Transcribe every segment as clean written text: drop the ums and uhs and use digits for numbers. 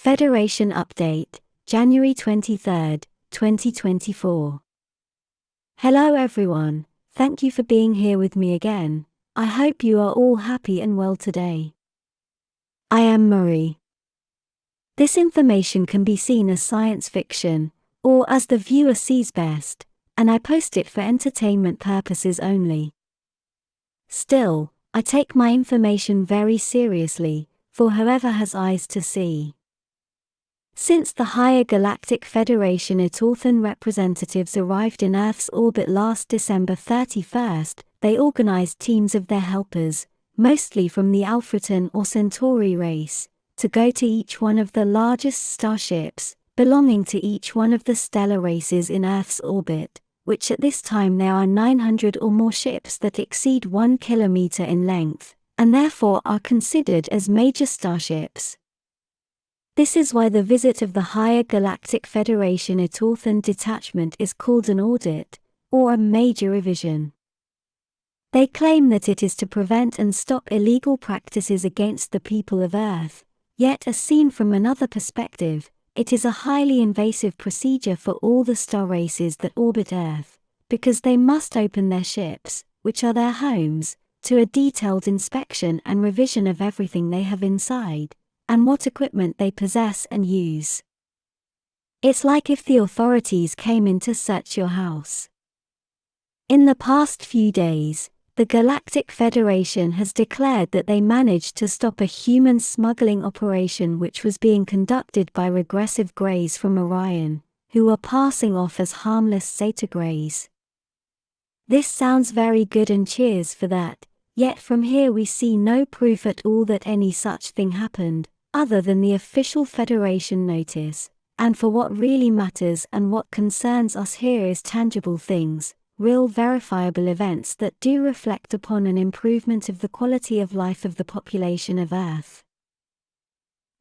Federation Update, January 23, 2024. Hello everyone, thank you for being here with me again. I hope you are all happy and well today. I am Mari. This information can be seen as science fiction, or as the viewer sees best, and I post it for entertainment purposes only. Still, I take my information very seriously, for whoever has eyes to see. Since the higher Galactic Federation Earth-Orthan representatives arrived in Earth's orbit last December 31st, they organized teams of their helpers, mostly from the Alphaton or Centauri race, to go to each one of the largest starships, belonging to each one of the stellar races in Earth's orbit, which at this time there are 900 or more ships that exceed 1 kilometer in length, and therefore are considered as major starships. This is why the visit of the higher Galactic Federation Earth-Orthan detachment is called an audit, or a major revision. They claim that it is to prevent and stop illegal practices against the people of Earth, yet as seen from another perspective, it is a highly invasive procedure for all the star races that orbit Earth, because they must open their ships, which are their homes, to a detailed inspection and revision of everything they have inside, and what equipment they possess and use. It's like if the authorities came in to search your house. In the past few days, the Galactic Federation has declared that they managed to stop a human smuggling operation which was being conducted by regressive Greys from Orion, who are passing off as harmless Zeta Greys. This sounds very good and cheers for that, yet from here we see no proof at all that any such thing happened, other than the official Federation notice, and for what really matters and what concerns us here is tangible things, real verifiable events that do reflect upon an improvement of the quality of life of the population of Earth.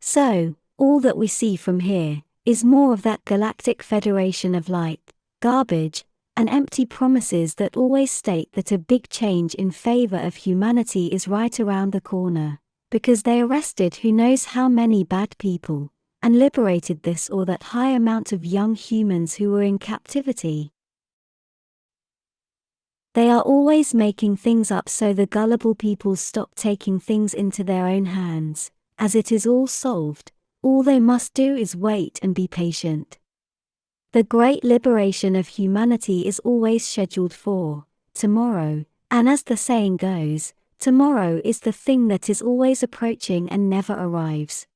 So, all that we see from here is more of that Galactic Federation of light, garbage, and empty promises that always state that a big change in favor of humanity is right around the corner, because they arrested who knows how many bad people, and liberated this or that high amount of young humans who were in captivity. They are always making things up so the gullible people stop taking things into their own hands, as it is all solved, all they must do is wait and be patient. The great liberation of humanity is always scheduled for tomorrow, and as the saying goes, tomorrow is the thing that is always approaching and never arrives.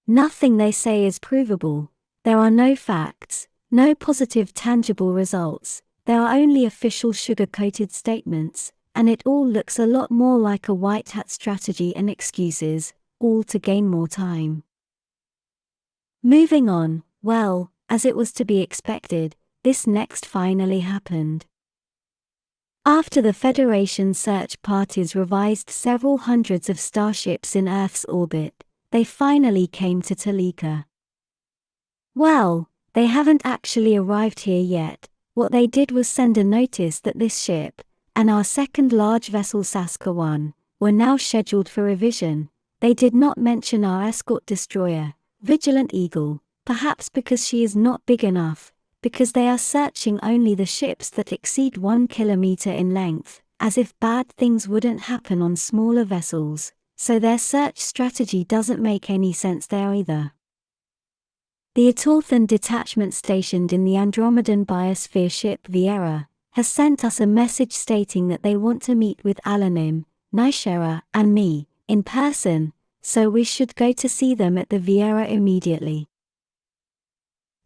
Nothing they say is provable, there are no facts, no positive tangible results, there are only official sugar-coated statements, and it all looks a lot more like a white hat strategy and excuses, all to gain more time. Moving on, well, as it was to be expected, this next finally happened. After the Federation search parties revised several hundreds of starships in Earth's orbit, they finally came to Toleka. Well, they haven't actually arrived here yet. What they did was send a notice that this ship, and our second large vessel Saska-1, were now scheduled for revision. They did not mention our escort destroyer, Vigilant Eagle, perhaps because she is not big enough, because they are searching only the ships that exceed 1 kilometer in length, as if bad things wouldn't happen on smaller vessels, so their search strategy doesn't make any sense there either. The Earth-Orthan detachment stationed in the Andromedan biosphere ship Viera has sent us a message stating that they want to meet with Alanim, Nishera, and me, in person, so we should go to see them at the Viera immediately.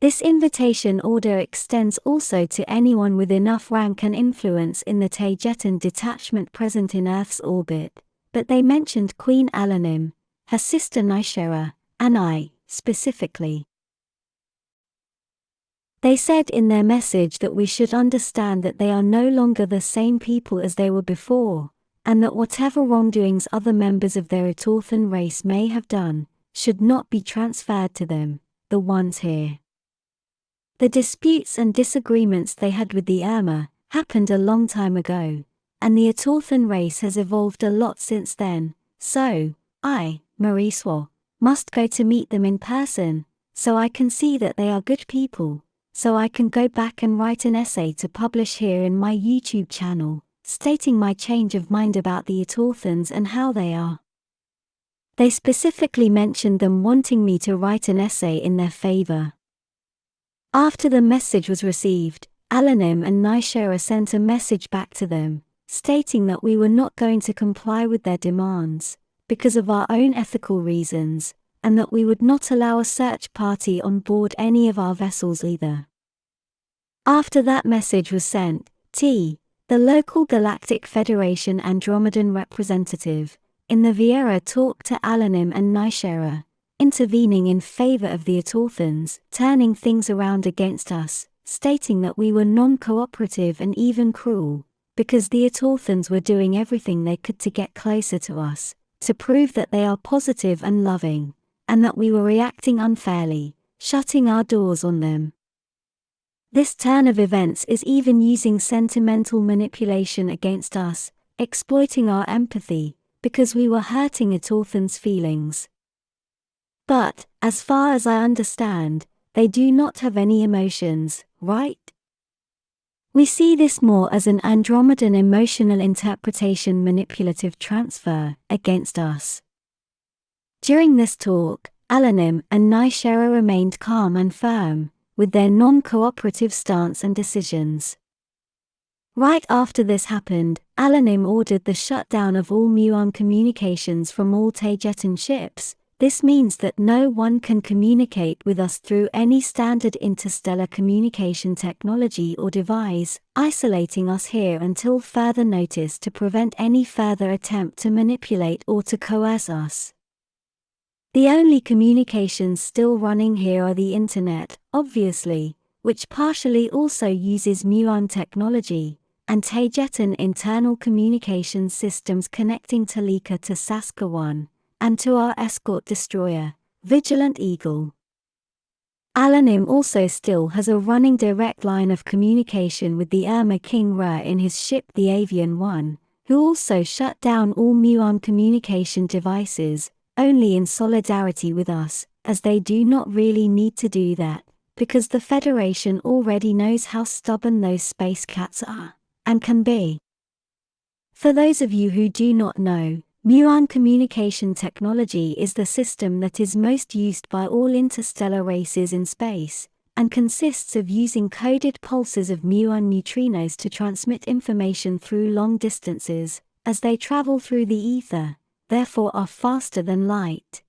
This invitation order extends also to anyone with enough rank and influence in the Taygetan detachment present in Earth's orbit, but they mentioned Queen Alanim, her sister Nishera, and I, specifically. They said in their message that we should understand that they are no longer the same people as they were before, and that whatever wrongdoings other members of their Earth-Orthan race may have done, should not be transferred to them, the ones here. The disputes and disagreements they had with the Irma happened a long time ago, and the Earth-Orthan race has evolved a lot since then, so, I, Mari Swaruu, must go to meet them in person, so I can see that they are good people, so I can go back and write an essay to publish here in my YouTube channel, stating my change of mind about the Etorthans and how they are. They specifically mentioned them wanting me to write an essay in their favor. After the message was received, Alanim and Nishera sent a message back to them, stating that we were not going to comply with their demands, because of our own ethical reasons, and that we would not allow a search party on board any of our vessels either. After that message was sent, the local Galactic Federation Andromedan representative, in the Viera talked to Alanim and Nishera, intervening in favor of the Etorthans, turning things around against us, stating that we were non-cooperative and even cruel, because the Etorthans were doing everything they could to get closer to us, to prove that they are positive and loving, and that we were reacting unfairly, shutting our doors on them. This turn of events is even using sentimental manipulation against us, exploiting our empathy, because we were hurting Etorthans' feelings. But, as far as I understand, they do not have any emotions, right? We see this more as an Andromedan emotional interpretation manipulative transfer against us. During this talk, Alanim and Nishera remained calm and firm, with their non-cooperative stance and decisions. Right after this happened, Alanim ordered the shutdown of all Muon communications from all Taygetan ships. This means that no one can communicate with us through any standard interstellar communication technology or device, isolating us here until further notice to prevent any further attempt to manipulate or to coerce us. The only communications still running here are the internet, obviously, which partially also uses Muon technology, and Taygetan internal communication systems connecting Toleka to Saskatchewan, and to our escort destroyer, Vigilant Eagle. Alanim also still has a running direct line of communication with the Irma King Ra in his ship the Avian 1, who also shut down all Muon communication devices, only in solidarity with us, as they do not really need to do that, because the Federation already knows how stubborn those space cats are, and can be. For those of you who do not know, Muon communication technology is the system that is most used by all interstellar races in space, and consists of using coded pulses of Muon neutrinos to transmit information through long distances, as they travel through the ether, therefore are faster than light.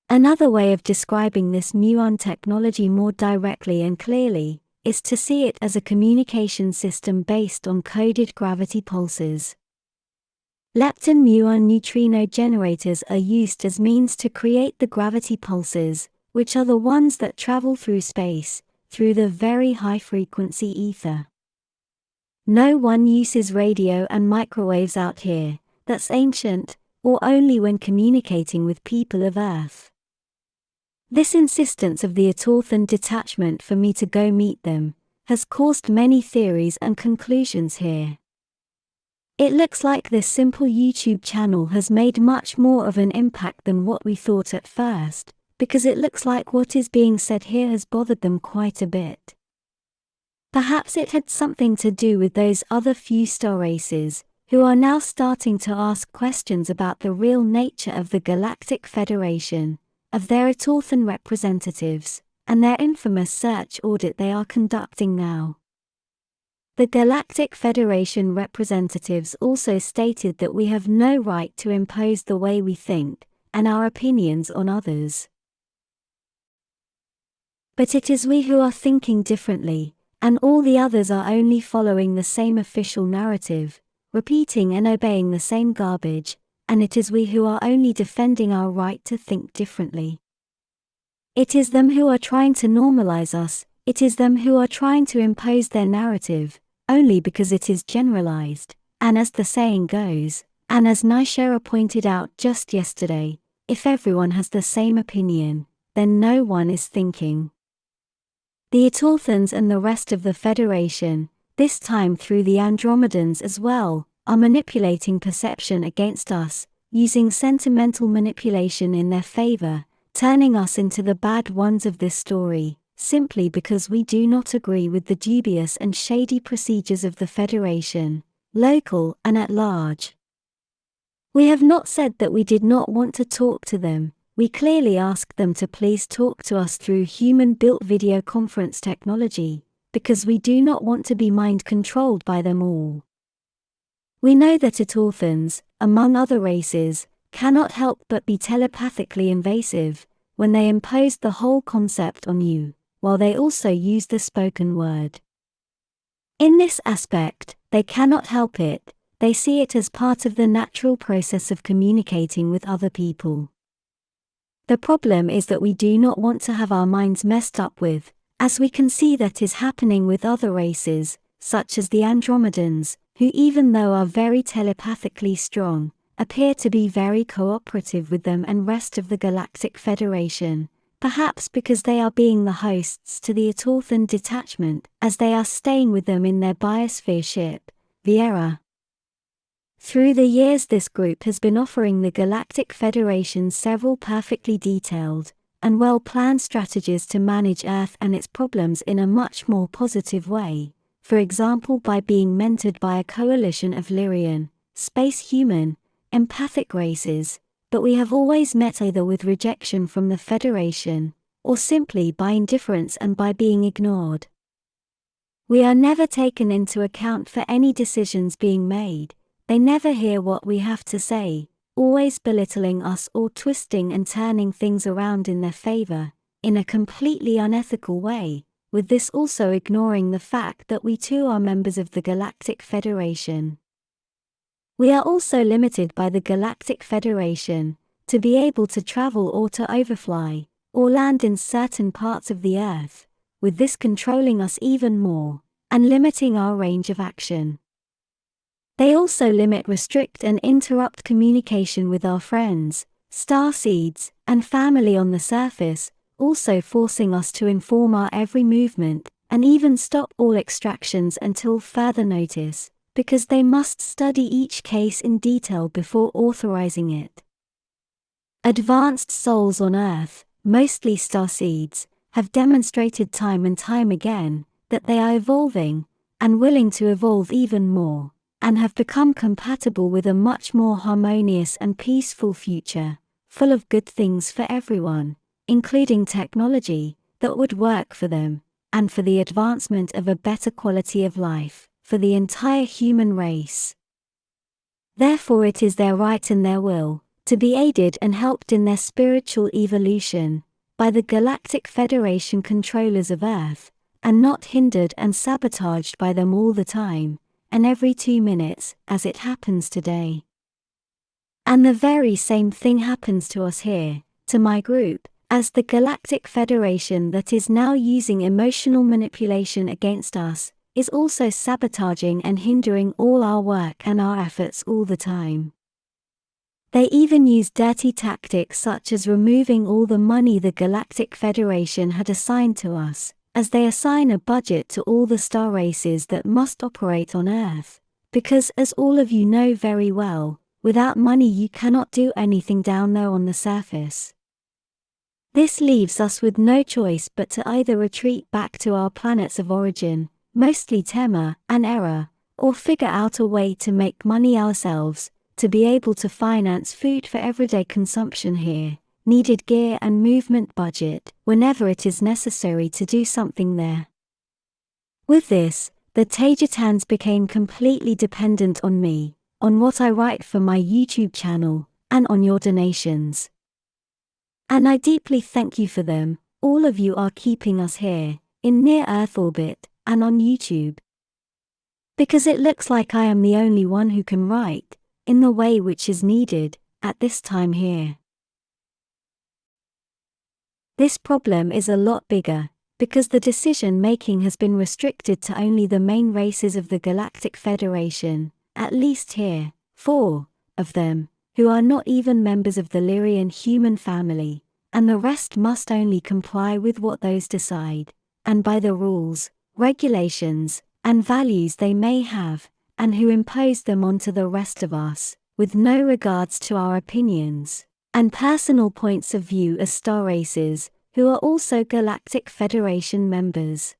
Another way of describing this Muon technology more directly and clearly, is to see it as a communication system based on coded gravity pulses. Lepton Muon neutrino generators are used as means to create the gravity pulses, which are the ones that travel through space, through the very high-frequency ether. No one uses radio and microwaves out here, that's ancient, or only when communicating with people of Earth. This insistence of the Etorthan detachment for me to go meet them, has caused many theories and conclusions here. It looks like this simple YouTube channel has made much more of an impact than what we thought at first, because it looks like what is being said here has bothered them quite a bit. Perhaps it had something to do with those other few star races, who are now starting to ask questions about the real nature of the Galactic Federation, of their Etorthan representatives, and their infamous search audit they are conducting now. The Galactic Federation representatives also stated that we have no right to impose the way we think, and our opinions on others. But it is we who are thinking differently, and all the others are only following the same official narrative, repeating and obeying the same garbage, and it is we who are only defending our right to think differently. It is them who are trying to normalize us, it is them who are trying to impose their narrative, only because it is generalized, and as the saying goes, and as Nishera pointed out just yesterday, if everyone has the same opinion, then no one is thinking. The Etorthans and the rest of the Federation, this time through the Andromedans as well, are manipulating perception against us, using sentimental manipulation in their favor, turning us into the bad ones of this story, simply because we do not agree with the dubious and shady procedures of the Federation, local and at large. We have not said that we did not want to talk to them. We clearly asked them to please talk to us through human-built video conference technology, because we do not want to be mind-controlled by them all. We know that Autothans, among other races, cannot help but be telepathically invasive when they impose the whole concept on you, while they also use the spoken word. In this aspect, they cannot help it. They see it as part of the natural process of communicating with other people. The problem is that we do not want to have our minds messed up with, as we can see that is happening with other races, such as the Andromedans, who even though are very telepathically strong, appear to be very cooperative with them and rest of the Galactic Federation, perhaps because they are being the hosts to the Autothan detachment, as they are staying with them in their biosphere ship, Viera. Through the years, this group has been offering the Galactic Federation several perfectly detailed and well-planned strategies to manage Earth and its problems in a much more positive way, for example by being mentored by a coalition of Lyrian, space-human, empathic races, but we have always met either with rejection from the Federation, or simply by indifference and by being ignored. We are never taken into account for any decisions being made. They never hear what we have to say, always belittling us or twisting and turning things around in their favor, in a completely unethical way, with this also ignoring the fact that we too are members of the Galactic Federation. We are also limited by the Galactic Federation to be able to travel or to overfly, or land in certain parts of the Earth, with this controlling us even more, and limiting our range of action. They also limit, restrict and interrupt communication with our friends, starseeds, and family on the surface, also forcing us to inform our every movement, and even stop all extractions until further notice, because they must study each case in detail before authorizing it. Advanced souls on Earth, mostly starseeds, have demonstrated time and time again that they are evolving, and willing to evolve even more, and have become compatible with a much more harmonious and peaceful future, full of good things for everyone, including technology that would work for them, and for the advancement of a better quality of life for the entire human race. Therefore it is their right and their will to be aided and helped in their spiritual evolution by the Galactic Federation controllers of Earth, and not hindered and sabotaged by them all the time, and every 2 minutes, as it happens today. And the very same thing happens to us here, to my group, as the Galactic Federation that is now using emotional manipulation against us, is also sabotaging and hindering all our work and our efforts all the time. They even use dirty tactics such as removing all the money the Galactic Federation had assigned to us, as they assign a budget to all the star races that must operate on Earth, because as all of you know very well, without money you cannot do anything down there on the surface. This leaves us with no choice but to either retreat back to our planets of origin, mostly Tema and Error, or figure out a way to make money ourselves, to be able to finance food for everyday consumption here, needed gear and movement budget, whenever it is necessary to do something there. With this, the Taygetans became completely dependent on me, on what I write for my YouTube channel, and on your donations. And I deeply thank you for them. All of you are keeping us here, in near-Earth orbit, and on YouTube. Because it looks like I am the only one who can write, in the way which is needed, at this time here. This problem is a lot bigger, because the decision-making has been restricted to only the main races of the Galactic Federation, at least here, 4 of them, who are not even members of the Lyrian human family, and the rest must only comply with what those decide, and by the rules, regulations, and values they may have, and who impose them onto the rest of us, with no regards to our opinions and personal points of view as star races, who are also Galactic Federation members.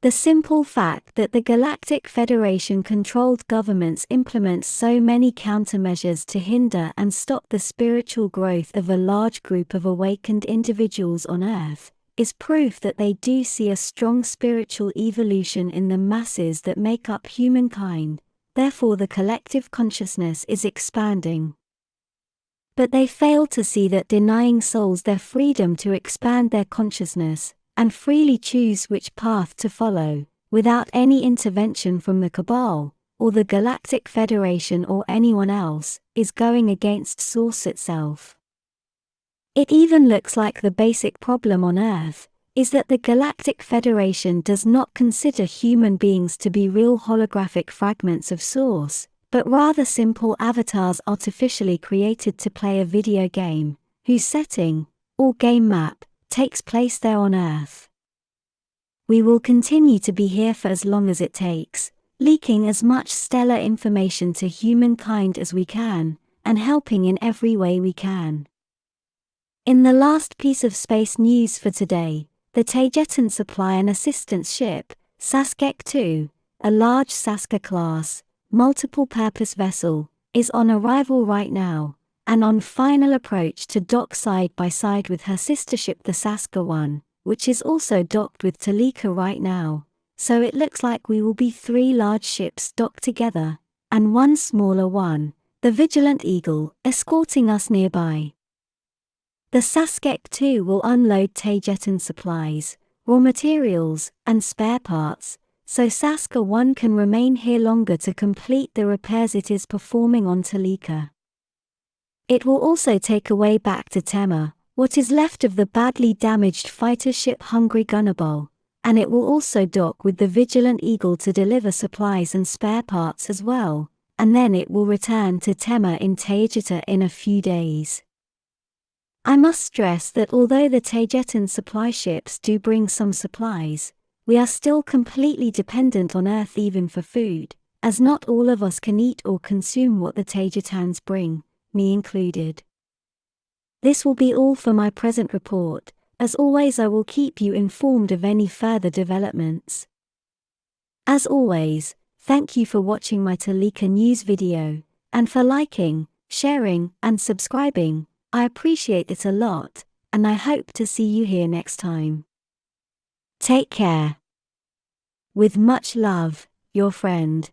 The simple fact that the Galactic Federation-controlled governments implement so many countermeasures to hinder and stop the spiritual growth of a large group of awakened individuals on Earth is proof that they do see a strong spiritual evolution in the masses that make up humankind, therefore the collective consciousness is expanding. But they fail to see that denying souls their freedom to expand their consciousness and freely choose which path to follow, without any intervention from the Cabal, or the Galactic Federation or anyone else, is going against Source itself. It even looks like the basic problem on Earth is that the Galactic Federation does not consider human beings to be real holographic fragments of Source, but rather simple avatars artificially created to play a video game, whose setting, or game map, takes place there on Earth. We will continue to be here for as long as it takes, leaking as much stellar information to humankind as we can, and helping in every way we can. In the last piece of space news for today, the Taygetan supply and assistance ship, Saskek 2, a large Saska-class, multiple-purpose vessel, is on arrival right now, and on final approach to dock side by side with her sister ship the Saska 1, which is also docked with Toleka right now, so it looks like we will be 3 large ships docked together, and 1 smaller one, the Vigilant Eagle, escorting us nearby. The Saskek 2 will unload Taygetan supplies, raw materials, and spare parts, so Saska 1 can remain here longer to complete the repairs it is performing on Toleka. It will also take away back to Tema what is left of the badly damaged fighter ship Hungry Gunnable, and it will also dock with the Vigilant Eagle to deliver supplies and spare parts as well, and then it will return to Tema in Taygeta in a few days. I must stress that although the Taygetan supply ships do bring some supplies, we are still completely dependent on Earth even for food, as not all of us can eat or consume what the Taygetans bring, me included. This will be all for my present report. As always, I will keep you informed of any further developments. As always, thank you for watching my Toleka news video, and for liking, sharing, and subscribing. I appreciate it a lot, and I hope to see you here next time. Take care. With much love, your friend,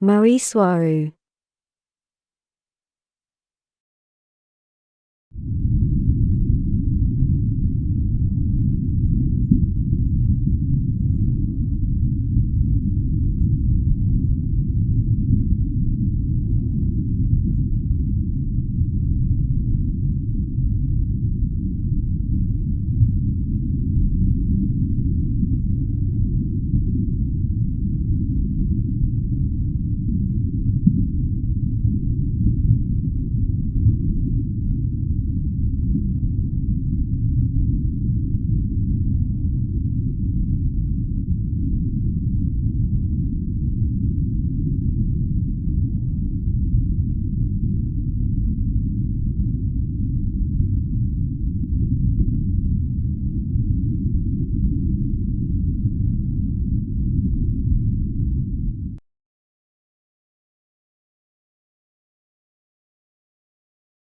Mari Swaruu.